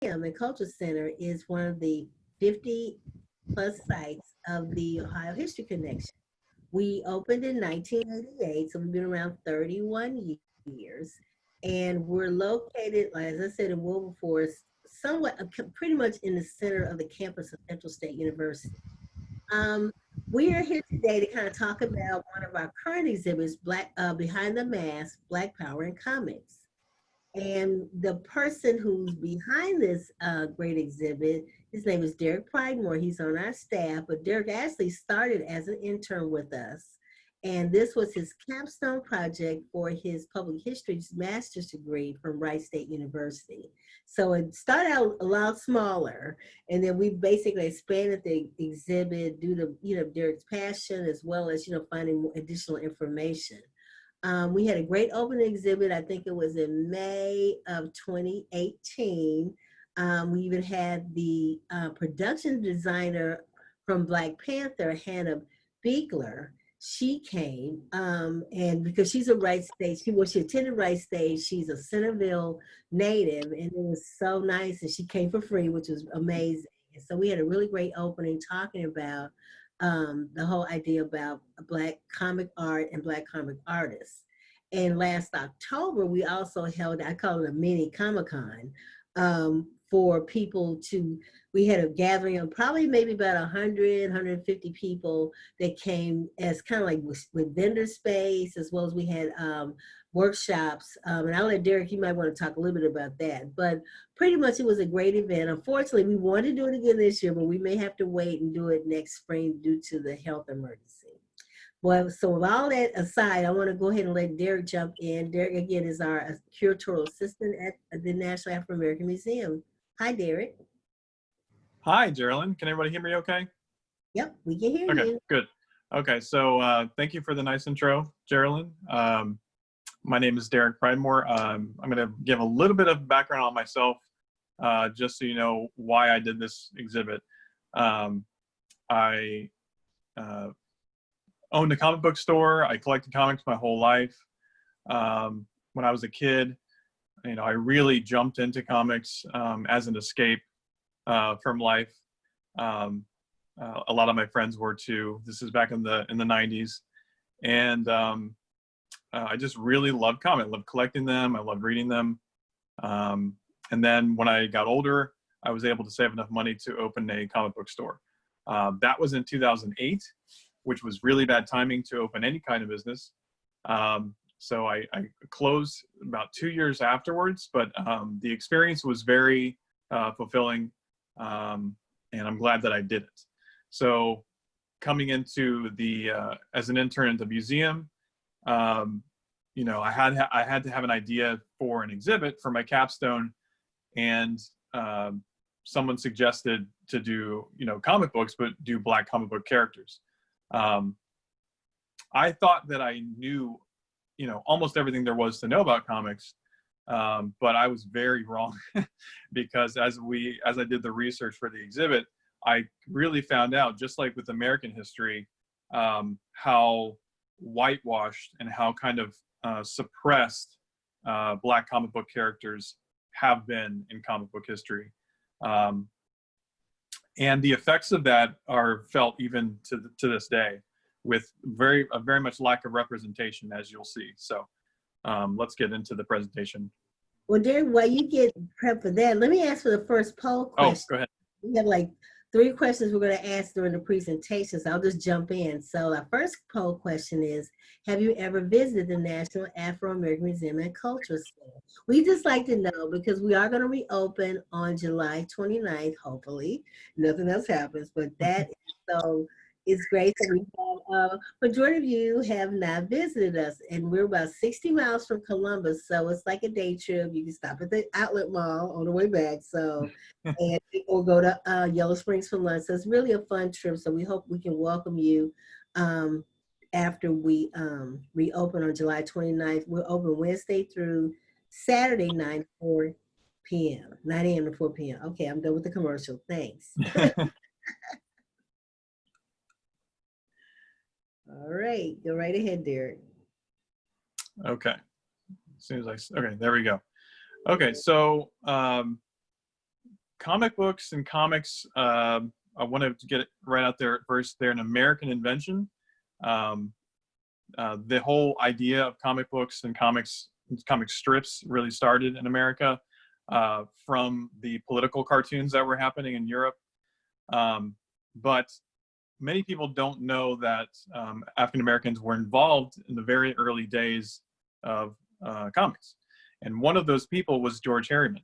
and Culture Center is one of the 50 plus sites of the Ohio History Connection. We opened in 1988, so we've been around 31 years. And we're located, as I said, in Wilberforce, somewhat, pretty much in the center of the campus of Central State University. Um, we are here today to kind of talk about one of our current exhibits, Behind the Mask, Black Power in Comics. And the person who's behind this great exhibit, his name is Derek Pridemore. He's on our staff, but Derek actually started as an intern with us. And this was his capstone project for his public history master's degree from Wright State University. So it started out a lot smaller, and then we basically expanded the exhibit due to Derek's passion, as well as finding additional information. We had a great opening exhibit. I think it was in May of 2018. We even had the production designer from Black Panther, Hannah Beekler. She came, and because she's a Wright State, she attended Wright State. She's a Centerville native, and it was so nice. And she came for free, which was amazing. And so we had a really great opening talking about the whole idea about Black comic art and Black comic artists. And last October, we also held, I call it a mini Comic-Con, for people we had a gathering of probably maybe about 100, 150 people that came as kind of like with vendor space, as well as we had workshops. And I'll let Derek, you might want to talk a little bit about that. But pretty much it was a great event. Unfortunately, we wanted to do it again this year, but we may have to wait and do it next spring due to the health emergency. Well, so with all that aside, I want to go ahead and let Derek jump in. Derek, again, is our curatorial assistant at the National Afro-American Museum. Hi, Derek. Hi, Geraldine. Can everybody hear me okay? Yep, we can hear you. Okay, good. Okay, so thank you for the nice intro, Geraldine. My name is Derek Pridemore. I'm going to give a little bit of background on myself, just so you know why I did this exhibit. I owned a comic book store. I collected comics my whole life. When I was a kid, I really jumped into comics as an escape from life. A lot of my friends were too. This is back in the 90s, and I just really loved comics. I loved collecting them. I loved reading them. And then when I got older, I was able to save enough money to open a comic book store. That was in 2008, which was really bad timing to open any kind of business. So I closed about 2 years afterwards, but the experience was very fulfilling, and I'm glad that I did it. So coming into as an intern at the museum, I had to have an idea for an exhibit for my capstone, and someone suggested to do comic books, but do Black comic book characters. I thought that I knew almost everything there was to know about comics, but I was very wrong because as I did the research for the exhibit, I really found out, just like with American history, how whitewashed and how kind of suppressed Black comic book characters have been in comic book history. And the effects of that are felt even to this day, with very much lack of representation, as you'll see. So let's get into the presentation. Well, Derek, while you get prep for that, let me ask for the first poll question. Oh, go ahead. We have like 3 questions we're going to ask during the presentation, so I'll just jump in. So our first poll question is, have you ever visited the National Afro-American Museum and Culture Center? We just like to know, because we are going to reopen on July 29th, hopefully. Nothing else happens, but that is so. It's great that we have, majority of you have not visited us, and we're about 60 miles from Columbus, so it's like a day trip. You can stop at the outlet mall on the way back, or go to Yellow Springs for lunch. So it's really a fun trip, so we hope we can welcome you after we reopen on July 29th. We're open Wednesday through Saturday, 9 a.m. to 4 p.m. Okay, I'm done with the commercial. Thanks. All right, go right ahead, Derek. Okay, as soon as okay, there we go. Okay, so comic books and comics, I wanted to get it right out there at first. They're an American invention. The whole idea of comic books and comic strips really started in America from the political cartoons that were happening in Europe. But many people don't know that African Americans were involved in the very early days of comics. And one of those people was George Harriman.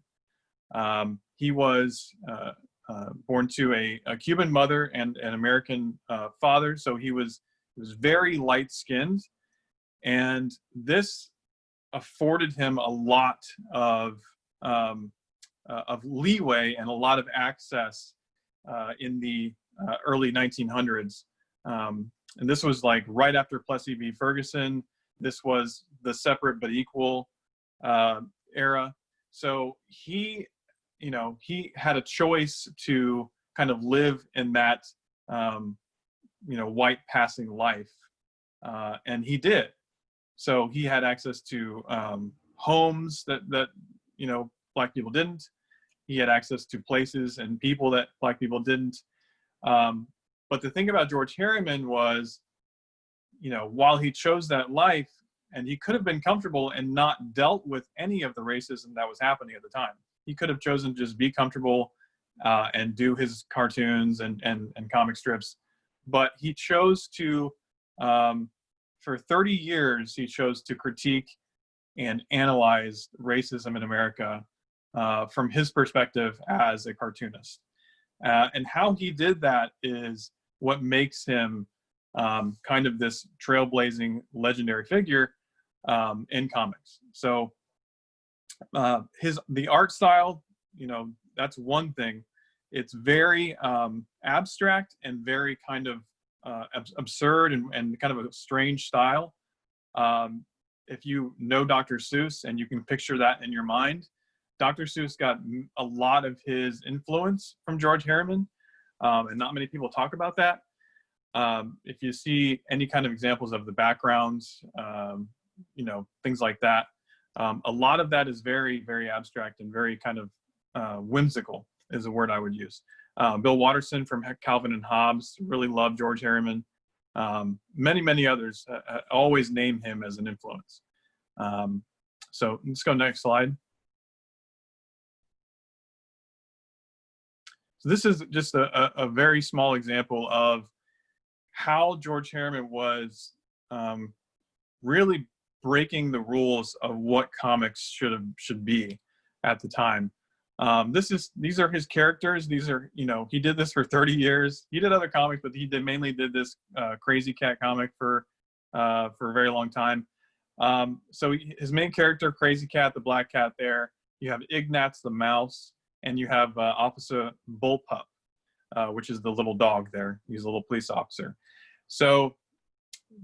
He was born to a Cuban mother and an American father, so he was very light-skinned, and this afforded him a lot of leeway and a lot of access in the early 1900s. And this was like right after Plessy v. Ferguson. This was the separate but equal era. So he had a choice to kind of live in that, white passing life. And he did. So he had access to homes that Black people didn't. He had access to places and people that Black people didn't. But the thing about George Harriman was, while he chose that life, and he could have been comfortable and not dealt with any of the racism that was happening at the time. He could have chosen to just be comfortable and do his cartoons and comic strips. But he chose to, for 30 years, he chose to critique and analyze racism in America from his perspective as a cartoonist. And how he did that is what makes him kind of this trailblazing legendary figure in comics. So the art style, that's one thing. It's very abstract and very kind of absurd and kind of a strange style. If you know Dr. Seuss and you can picture that in your mind, Dr. Seuss got a lot of his influence from George Harriman, and not many people talk about that. If you see any kind of examples of the backgrounds, things like that, a lot of that is very, very abstract and very kind of whimsical is a word I would use. Bill Watterson from Calvin and Hobbes really loved George Harriman. Many, many others always name him as an influence. So let's go next slide. So this is just a very small example of how George Harriman was really breaking the rules of what comics should be at the time. These are his characters. These are, he did this for 30 years. He did other comics, but he mainly did this Crazy Cat comic for a very long time. So his main character, Crazy Cat, the black cat there. You have Ignatz the mouse, and you have Officer Bullpup, which is the little dog there. He's a little police officer. So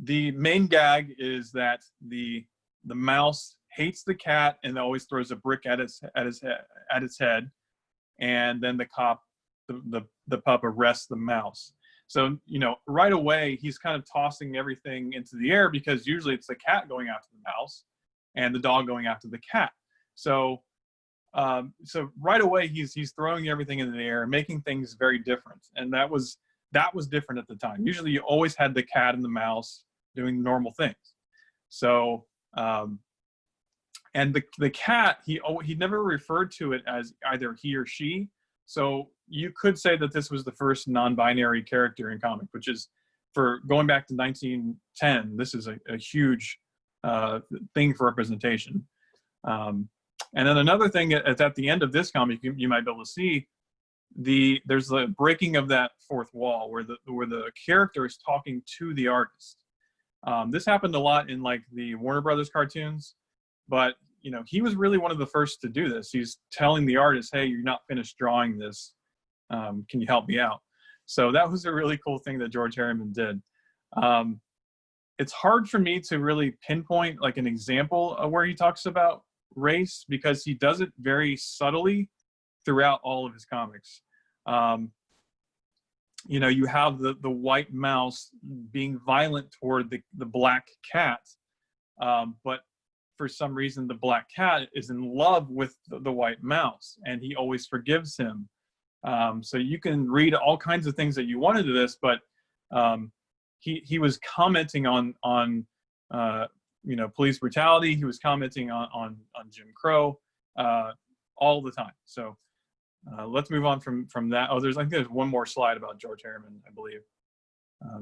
the main gag is that the mouse hates the cat and always throws a brick at its head, and then the pup arrests the mouse. So right away he's kind of tossing everything into the air, because usually it's the cat going after the mouse and the dog going after the cat. So right away he's throwing everything into the air, making things very different, and that was different at the time. Usually you always had the cat and the mouse doing normal things. So and the cat, he never referred to it as either he or she. So you could say that this was the first non-binary character in comic, which is, for going back to 1910, this is a huge thing for representation. And then another thing is, at the end of this comic, you might be able to see there's the breaking of that fourth wall where the character is talking to the artist. This happened a lot in like the Warner Brothers cartoons, but he was really one of the first to do this. He's telling the artist, "Hey, you're not finished drawing this. Can you help me out?" So that was a really cool thing that George Harriman did. It's hard for me to really pinpoint like an example of where he talks about race, because he does it very subtly throughout all of his comics. You have the white mouse being violent toward the black cat, but for some reason the black cat is in love with the white mouse, and he always forgives him. So you can read all kinds of things that you want into this, but he was commenting on police brutality. He was commenting on Jim Crow all the time. So let's move on from that. Oh, I think there's one more slide about George Harriman, I believe.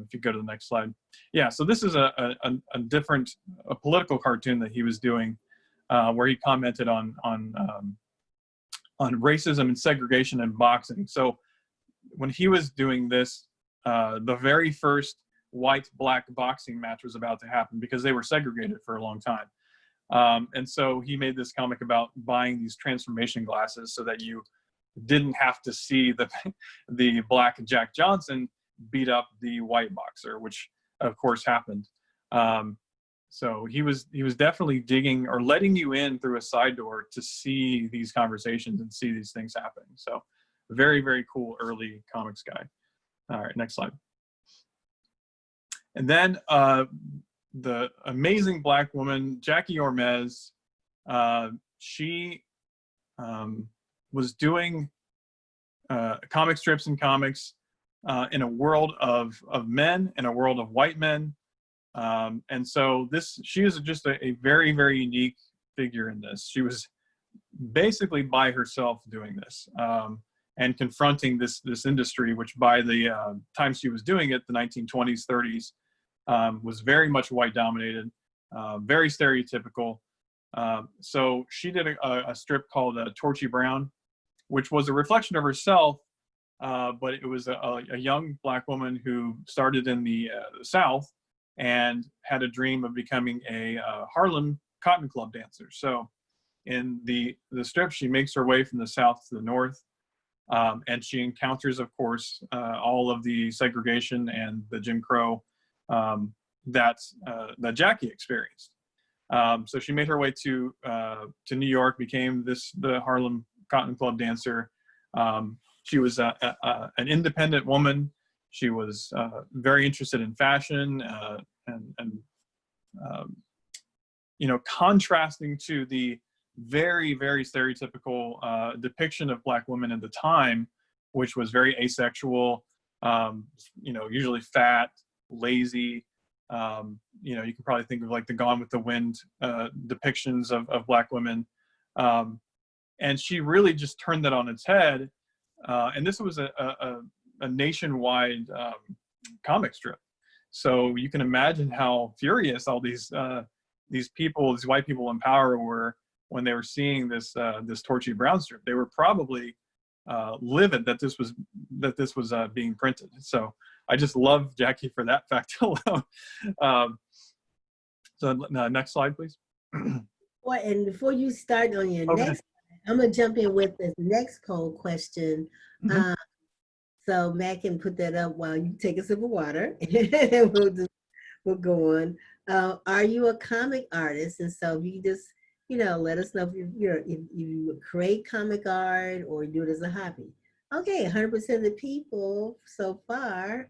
If you go to the next slide. Yeah, so this is a political cartoon that he was doing where he commented on racism and segregation in boxing. So when he was doing this, the very first white-black boxing match was about to happen because they were segregated for a long time. And so he made this comic about buying these transformation glasses so that you didn't have to see the black Jack Johnson beat up the white boxer, which of course happened. So he was definitely digging or letting you in through a side door to see these conversations and see these things happening. So very, very cool early comics guy. All right, next slide. And then the amazing Black woman, Jackie Ormez, she was doing comic strips and comics in a world of men, in a world of white men. And so she is just a very, very unique figure in this. She was basically by herself doing this and confronting this industry, which by the time she was doing it, the 1920s, 30s, was very much white dominated, very stereotypical. So she did a strip called Torchy Brown, which was a reflection of herself, but it was a young Black woman who started in the South and had a dream of becoming a Harlem Cotton Club dancer. So in the strip, she makes her way from the South to the North, and she encounters, of course, all of the segregation and the Jim Crow that Jackie experienced. So she made her way to New York, became the Harlem Cotton Club dancer. She was an independent woman. She was very interested in fashion and contrasting to the very, very stereotypical depiction of Black women at the time, which was very asexual, usually fat, lazy. You can probably think of like the Gone with the Wind depictions of Black women. And she really just turned that on its head. And this was a nationwide comic strip. So you can imagine how furious all these people, these white people in power were when they were seeing this Torchy Brown strip. They were probably livid that this was being printed. So I just love Jackie for that fact alone. So next slide, please. Well, and before you start on your next, I'm gonna jump in with this next poll question. Mm-hmm. So Matt can put that up while you take a sip of water, and we'll go on. Are you a comic artist? And so if you just let us know if you create comic art or do it as a hobby. Okay, 100% of the people so far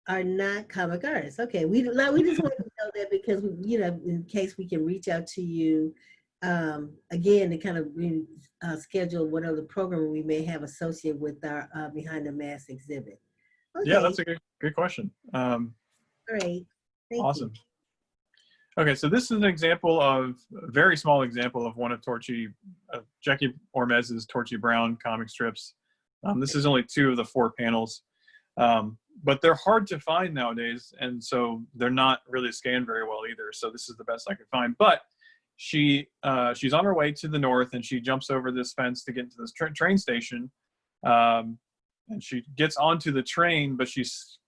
are not comic artists. Okay, we just want to know that because in case we can reach out to you again to kind of schedule whatever the program we may have associated with our Behind the Mask exhibit. Okay. Yeah, that's a good question. Great. Thank awesome. you. Okay, so this is an example a very small example of one of Jackie Ormez's Torchy Brown comic strips. This is only 2 of the 4 panels, but they're hard to find nowadays, and so they're not really scanned very well either. So this is the best I could find. But she's on her way to the north, and she jumps over this fence to get into this train station, and she gets onto the train, but she's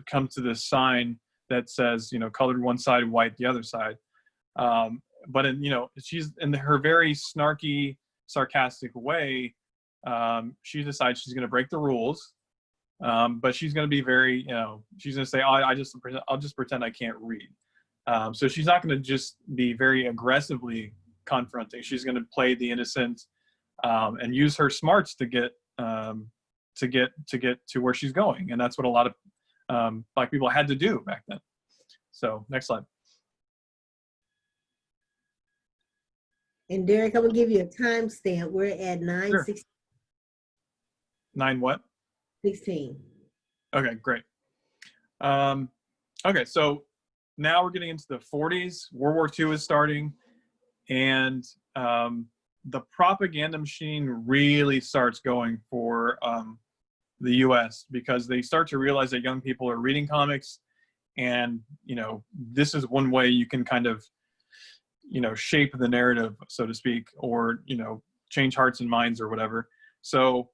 comes to this sign that says, colored one side, white the other side. But she's in her very snarky, sarcastic way. She decides she's going to break the rules, but she's going to be very, she's going to say, I'll just pretend I can't read. So she's not going to just be very aggressively confronting. She's going to play the innocent and use her smarts to get to where she's going, and that's what a lot of Black people had to do back then. So next slide. And Derek, I'm gonna give you a timestamp. We're at 9:60. 9 what? 16. Okay, great. Okay, so now we're getting into the 40s. World War II is starting, and the propaganda machine really starts going for the U.S. because they start to realize that young people are reading comics, and this is one way you can kind of shape the narrative, so to speak, or change hearts and minds or whatever. So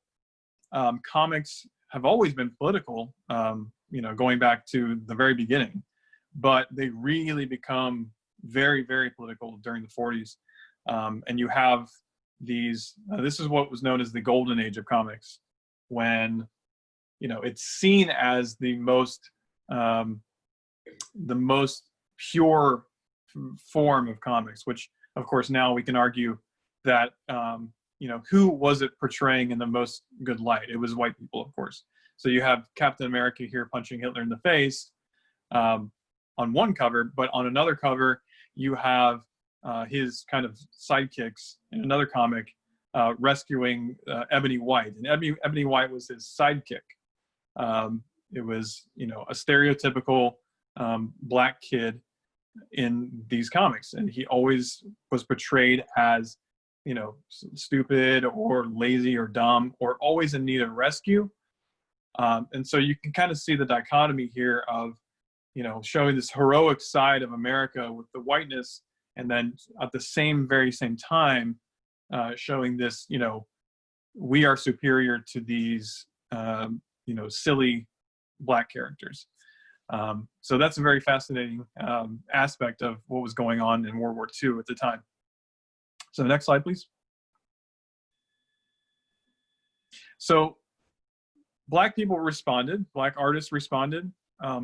comics have always been political, going back to the very beginning, but they really become very, very political during the 40s. And you have these, this is what was known as the golden age of comics, when, it's seen as the most pure form of comics, which of course now we can argue that, who was it portraying in the most good light? It was white people, of course. So you have Captain America here punching Hitler in the face on one cover, but on another cover, you have his kind of sidekicks in another comic rescuing Ebony White. And Ebony White was his sidekick. It was, a stereotypical black kid in these comics. And he always was portrayed as, stupid or lazy or dumb or always in need of rescue. And so you can kind of see the dichotomy here of, showing this heroic side of America with the whiteness, and then at the very same time, showing this, we are superior to these, silly black characters. So that's a very fascinating aspect of what was going on in World War II at the time. So next slide, please. So black people responded, black artists responded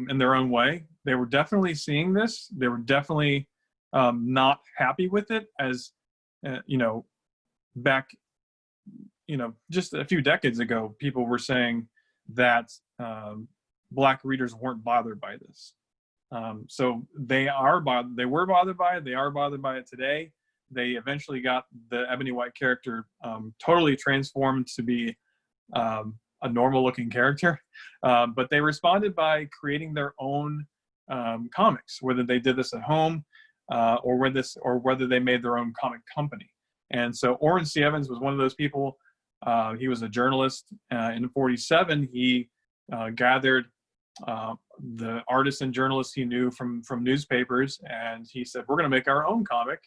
in their own way. They were definitely seeing this. They were definitely not happy with it, as, back, just a few decades ago, people were saying that black readers weren't bothered by this. So they were bothered by it. They are bothered by it today. They eventually got the Ebony White character totally transformed to be a normal looking character. But they responded by creating their own comics, whether they did this at home or whether they made their own comic company. And so Orrin C. Evans was one of those people. He was a journalist. In '47, he gathered the artists and journalists he knew from newspapers, and he said, we're going to make our own comic,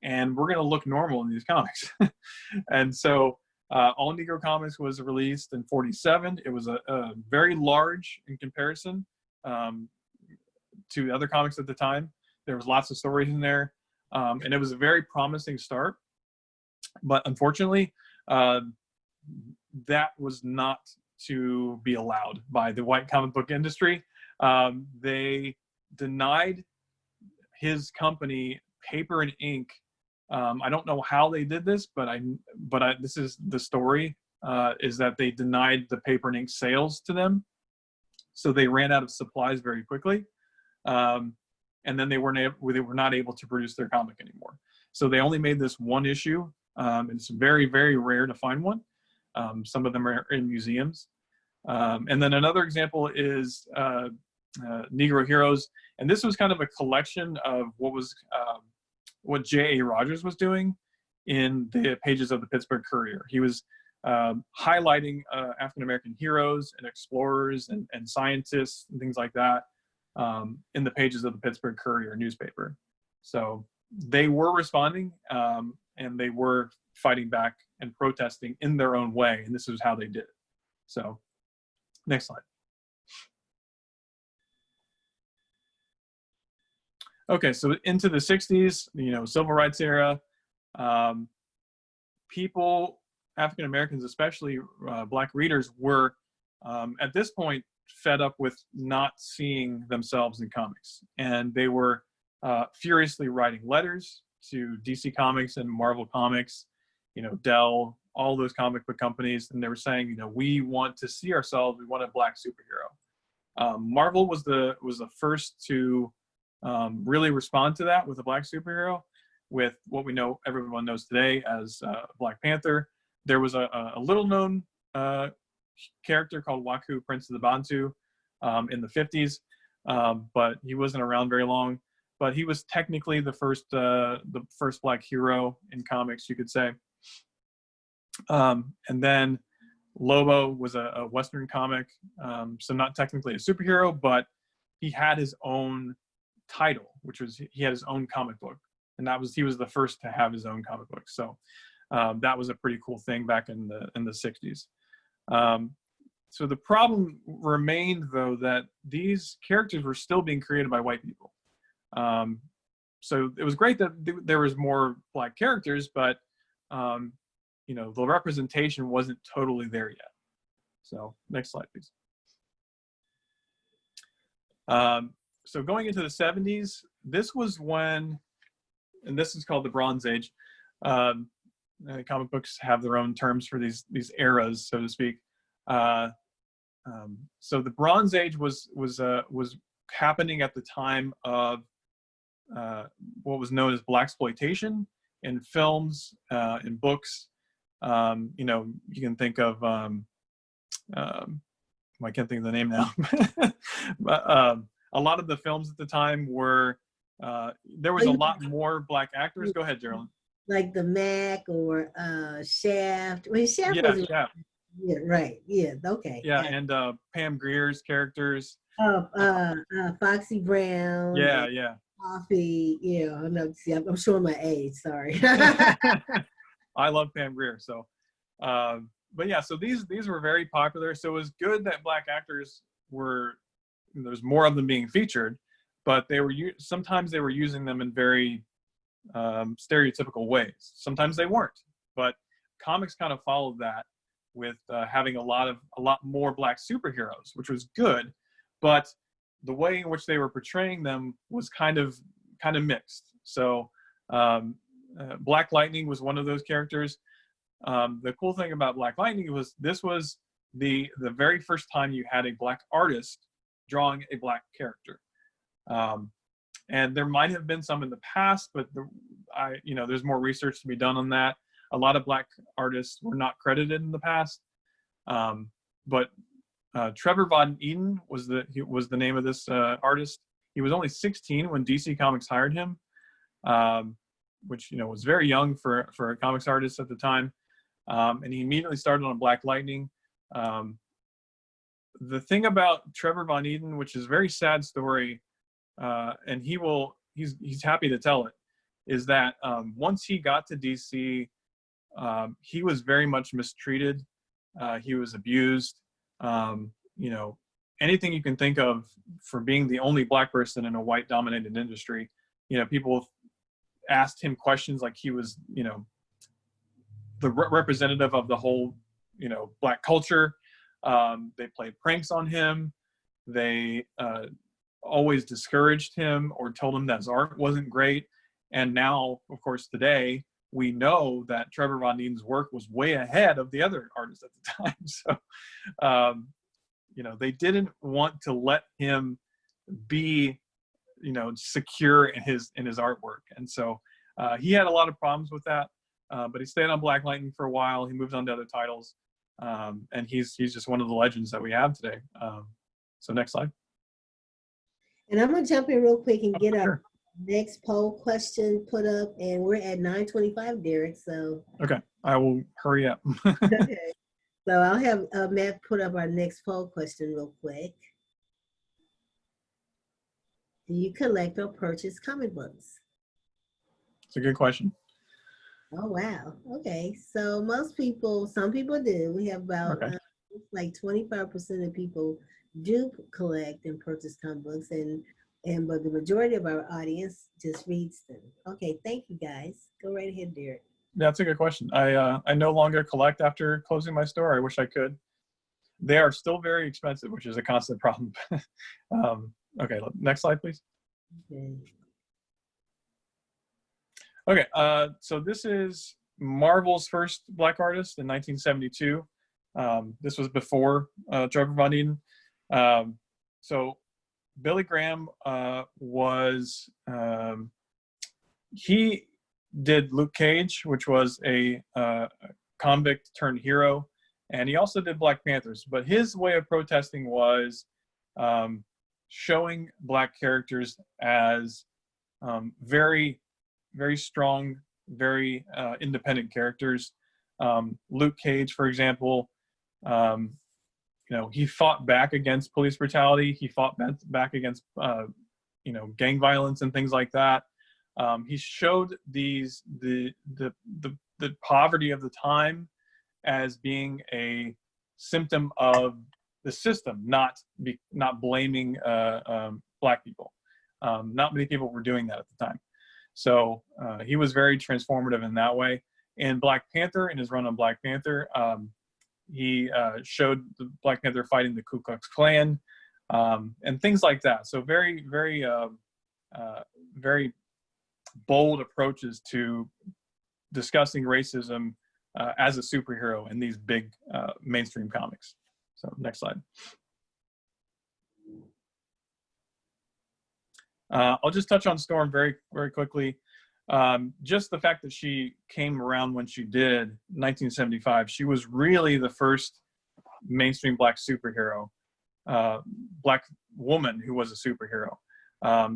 and we're going to look normal in these comics. And so All Negro Comics was released in '47. It was a very large in comparison to other comics at the time. There was lots of stories in there, and it was a very promising start. But unfortunately, that was not to be allowed by the white comic book industry. They denied his company paper and ink. I don't know how they did this, but this is the story, is that they denied the paper and ink sales to them. So they ran out of supplies very quickly. And then they were not able to produce their comic anymore. So they only made this one issue. It's very, very rare to find one. Some of them are in museums. And then another example is Negro Heroes. And this was kind of a collection of what J.A. Rogers was doing in the pages of the Pittsburgh Courier. He was highlighting African-American heroes and explorers and scientists and things like that in the pages of the Pittsburgh Courier newspaper. So they were responding, and they were fighting back and protesting in their own way, and this is how they did it. So next slide. Okay, so into the 60s, civil rights era, people, African Americans especially, black readers, were at this point fed up with not seeing themselves in comics, and they were furiously writing letters to DC Comics and Marvel Comics, Dell, all those comic book companies, and they were saying, we want to see ourselves. We want a black superhero. Marvel was the first to really respond to that with a black superhero, with what everyone knows today as Black Panther. There was a little known character called Waku, Prince of the Bantu, in the 50s, but he wasn't around very long. But he was technically the first Black hero in comics, you could say. And then Lobo was a Western comic, so not technically a superhero, but he had his own title, which was he had his own comic book, and he was the first to have his own comic book. So that was a pretty cool thing back in the 60s. So the problem remained, though, that these characters were still being created by white people. So it was great that there was more Black characters, but you know, the representation wasn't totally there yet. So next slide, please. So going into the 70s, this was when, and this is called the Bronze Age. Comic books have their own terms for these eras, so to speak. So the Bronze Age was happening at the time of what was known as Blaxploitation in films, in books. You know, you can think of I can't think of the name now, but a lot of the films at the time were there was a lot more Black actors. Go ahead, Geraldine. Like the Mac or Shaft. Well, Shaft Yeah, was yeah. Yeah, right. Yeah, okay. Yeah, and Pam Grier's characters. Foxy Brown. Yeah, yeah. Coffee. Yeah, I know. See, I'm showing my age. Sorry. I love Pam Grier. So, but yeah, so these were very popular. So it was good that Black actors there's more of them being featured, but sometimes they were using them in very stereotypical ways. Sometimes they weren't, but comics kind of followed that with having a lot more Black superheroes, which was good, but the way in which they were portraying them was kind of mixed. So Black Lightning was one of those characters. The cool thing about Black Lightning was this was the very first time you had a Black artist drawing a Black character. And there might have been some in the past, but there's more research to be done on that. A lot of Black artists were not credited in the past, but Trevor Von Eeden was the name of this artist. He was only 16 when DC Comics hired him, which was very young for a comics artist at the time, and he immediately started on Black Lightning. The thing about Trevor Von Eeden, which is a very sad story, and he's happy to tell it, is that once he got to DC, he was very much mistreated. He was abused. Anything you can think of for being the only Black person in a white-dominated industry. People asked him questions like he was, the representative of the whole, Black culture. They played pranks on him. They always discouraged him or told him that his art wasn't great. And now, of course, today, we know that Trevor Von Eden's work was way ahead of the other artists at the time. So, they didn't want to let him be, secure in his artwork. And so he had a lot of problems with that, but he stayed on Black Lightning for a while. He moved on to other titles, and he's just one of the legends that we have today. So next slide. And I'm going to jump in real quick and get our next poll question put up, and we're at 9:25, Derek. So okay, I will hurry up. Okay. So I'll have Matt put up our next poll question real quick. Do you collect or purchase comic books? It's a good question. Oh wow. Okay. So some people do. We have about like 25% of people do collect and purchase comic books, but the majority of our audience just reads them. Okay, thank you guys. Go right ahead, Derek. Yeah, that's a good question. I no longer collect after closing my store. I wish I could. They are still very expensive, which is a constant problem. Okay, next slide, please. Okay, so this is Marvel's first Black artist in 1972. This was before Trevor Von Eeden. So Billy Graham he did Luke Cage, which was a convict turned hero And he also did Black Panthers, but his way of protesting was showing Black characters as very, very strong, very independent characters. Luke Cage, for example, he fought back against police brutality. He fought back against, gang violence and things like that. He showed the poverty of the time as being a symptom of the system, not blaming Black people. Not many people were doing that at the time. So he was very transformative in that way. In Black Panther, in his run on Black Panther, he showed the Black Panther fighting the Ku Klux Klan and things like that. So very, very, very bold approaches to discussing racism as a superhero in these big mainstream comics. So next slide. I'll just touch on Storm very, very quickly. Just the fact that she came around when she did, 1975, she was really the first mainstream Black superhero, Black woman who was a superhero.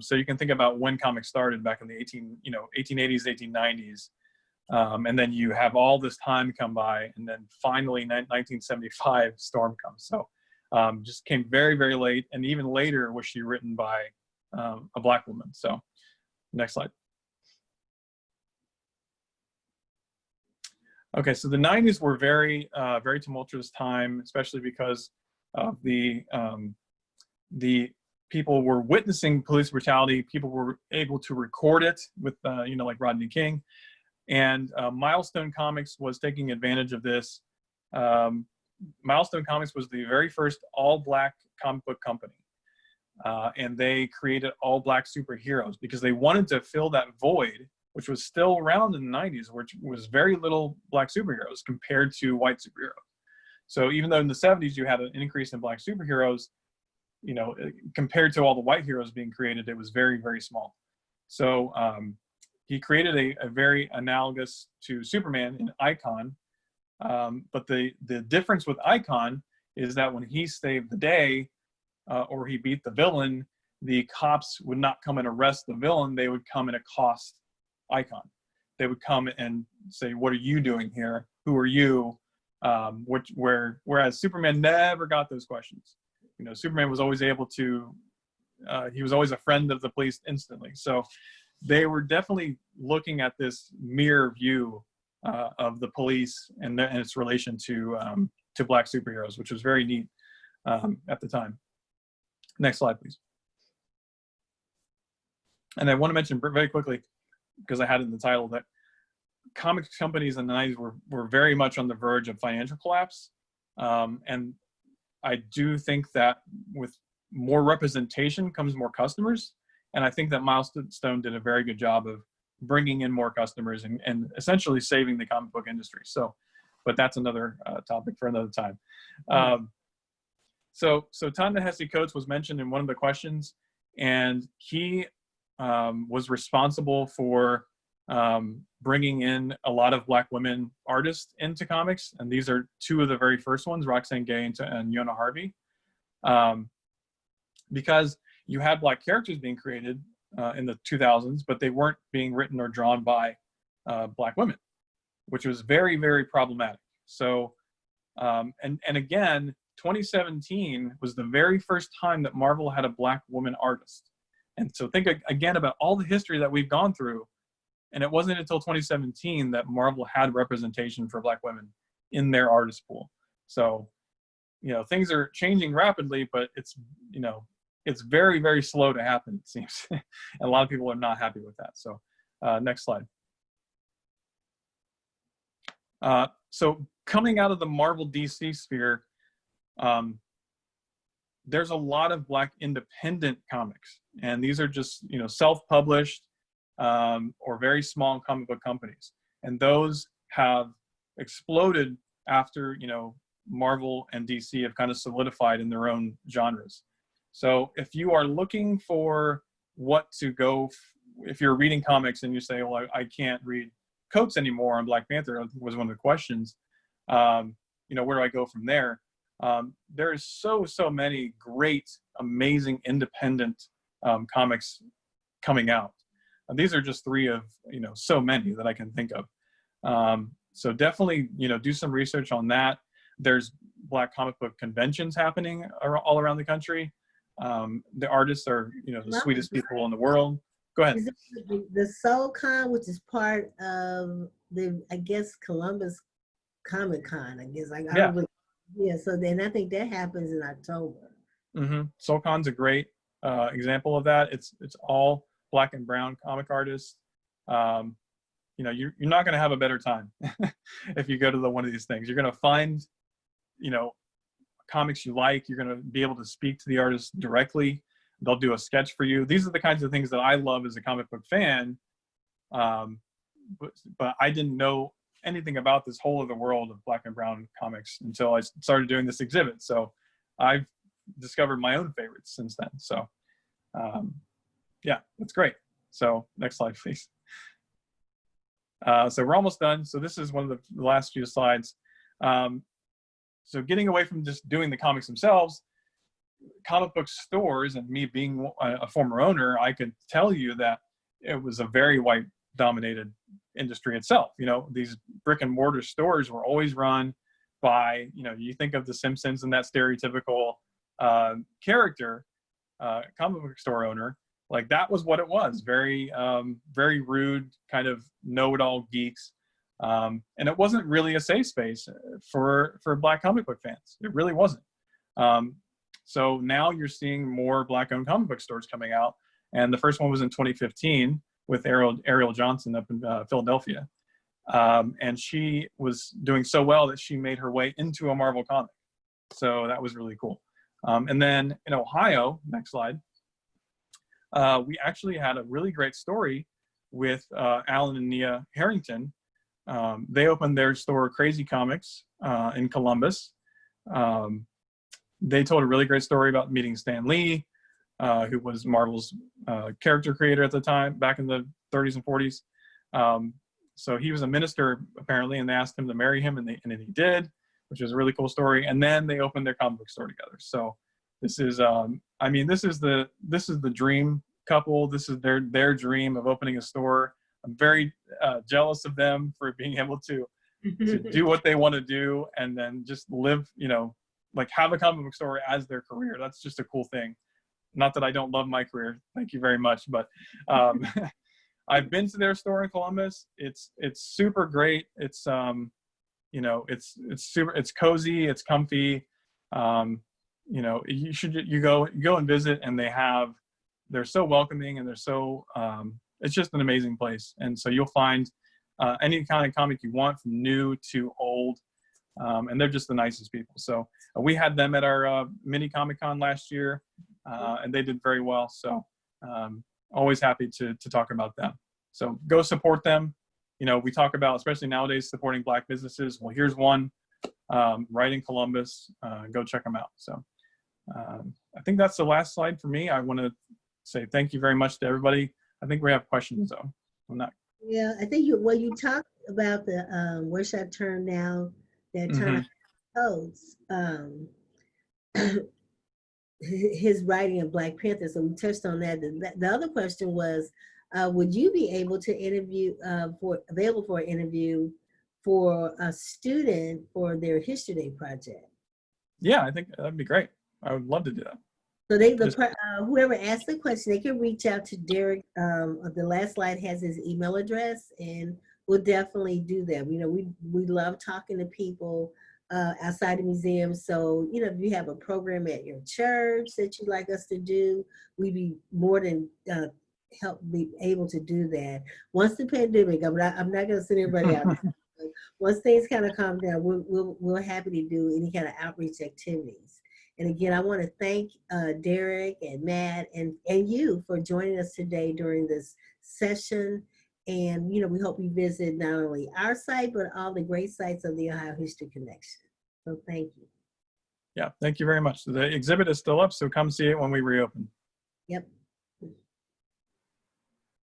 So you can think about when comics started back in the 1880s, 1890s. And then you have all this time come by, and then finally 1975 Storm comes. So just came very, very late, and even later was she written by a Black woman. So next slide. Okay, so the 90s were very, very tumultuous time, especially because of the people were witnessing police brutality. People were able to record it with, like Rodney King. And Milestone Comics was taking advantage of this. Milestone Comics was the very first all-Black comic book company. And they created all-Black superheroes because they wanted to fill that void, which was still around in the 90s, which was very little Black superheroes compared to white superheroes. So even though in the 70s you had an increase in Black superheroes, compared to all the white heroes being created, it was very, very small. So he created a very analogous to Superman in Icon. But the difference with Icon is that when he saved the day or he beat the villain, the cops would not come and arrest the villain. They would come and accost Icon. They would come and say, "What are you doing here? Who are you?" Whereas Superman never got those questions. Superman was always able to. He was always a friend of the police instantly. So they were definitely looking at this mirror view of the police and its relation to Black superheroes, which was very neat at the time. Next slide, please. And I want to mention very quickly, because I had it in the title, that comic companies in the 90s were very much on the verge of financial collapse. And I do think that with more representation comes more customers. And I think that Milestone did a very good job of bringing in more customers and essentially saving the comic book industry. So, but that's another topic for another time. So Ta-Nehisi Coates was mentioned in one of the questions, and he was responsible for bringing in a lot of Black women artists into comics. And these are two of the very first ones, Roxane Gay and Yona Harvey. Because you had Black characters being created in the 2000s, but they weren't being written or drawn by Black women, which was very, very problematic. So, and again, 2017 was the very first time that Marvel had a Black woman artist. And so think again about all the history that we've gone through. And it wasn't until 2017 that Marvel had representation for Black women in their artist pool. So, things are changing rapidly, but it's very, very slow to happen, it seems. And a lot of people are not happy with that. So next slide. So coming out of the Marvel DC sphere, there's a lot of Black independent comics. And these are just, self-published or very small comic book companies. And those have exploded after, Marvel and DC have kind of solidified in their own genres. So if you are looking for what to go, if you're reading comics and you say, well, I can't read Coates anymore on Black Panther, I think was one of the questions, where do I go from there? There's so many great, amazing, independent comics coming out. These are just three of, so many that I can think of. So definitely, do some research on that. There's Black comic book conventions happening all around the country. The artists are, the sweetest people in the world. Go ahead. Is it the SoulCon, which is part of I guess, Columbus Comic Con, I guess. I Yeah. don't really, yeah, so then I think that happens in October. SoulCon's a great example of that. It's all Black and brown comic artists. You're not going to have a better time if you go to one of these things. You're going to find, comics you like. You're going to be able to speak to the artist directly. They'll do a sketch for you. These are the kinds of things that I love as a comic book fan. But I didn't know anything about this whole other world of Black and brown comics until I started doing this exhibit. So I've discovered my own favorites since then. So yeah, that's great. So next slide, please. So we're almost done. So this is one of the last few slides. So getting away from just doing the comics themselves, comic book stores, and me being a former owner, I could tell you that it was a very white dominated industry itself. These brick and mortar stores were always run by, you think of the Simpsons and that stereotypical character, comic book store owner. Like that was what it was. Very, very rude, kind of know-it-all geeks. And it wasn't really a safe space for Black comic book fans. It really wasn't. So now you're seeing more Black-owned comic book stores coming out. And the first one was in 2015 with Ariel Johnson up in Philadelphia. And she was doing so well that she made her way into a Marvel comic. So that was really cool. And then in Ohio, next slide, we actually had a really great story with Alan and Nia Harrington. They opened their store, Crazy Comics, in Columbus. They told a really great story about meeting Stan Lee, who was Marvel's character creator at the time, back in the 30s and 40s. So he was a minister, apparently, and they asked him to marry him, and then he did, which was a really cool story. And then they opened their comic book store together. So this is, this is the dream couple. This is their dream of opening a store. I'm very jealous of them for being able to do what they want to do and then just live, like have a comic book store as their career. That's just a cool thing. Not that I don't love my career. Thank you very much. But I've been to their store in Columbus. It's super great. It's it's cozy. It's comfy. You go and visit, and they're so welcoming, and they're so it's just an amazing place. And so you'll find any kind of comic you want, from new to old. And they're just the nicest people. So we had them at our mini Comic-Con last year, and they did very well. So always happy to talk about them. So go support them. We talk about, especially nowadays, supporting Black businesses. Well, here's one right in Columbus. Go check them out. So I think that's the last slide for me. I want to say thank you very much to everybody. I think we have questions, though. Yeah, I think you talked about the where should I turn now? That time codes, his writing of Black Panther. So we touched on that. The other question was, would you be able to interview available for an interview for a student for their History Day project? Yeah, I think that'd be great. I would love to do that. So whoever asked the question, they can reach out to Derek. The last slide has his email address, and we'll definitely do that. We love talking to people outside the museum. So, if you have a program at your church that you'd like us to do, we'd be more than be able to do that. Once the pandemic, I'm not going to send everybody out. Once things kind of calm down, we're happy to do any kind of outreach activities. And again, I want to thank Derek and Matt and you for joining us today during this session. And, we hope you visit not only our site, but all the great sites of the Ohio History Connection. So thank you. Yeah, thank you very much. The exhibit is still up, so come see it when we reopen. Yep.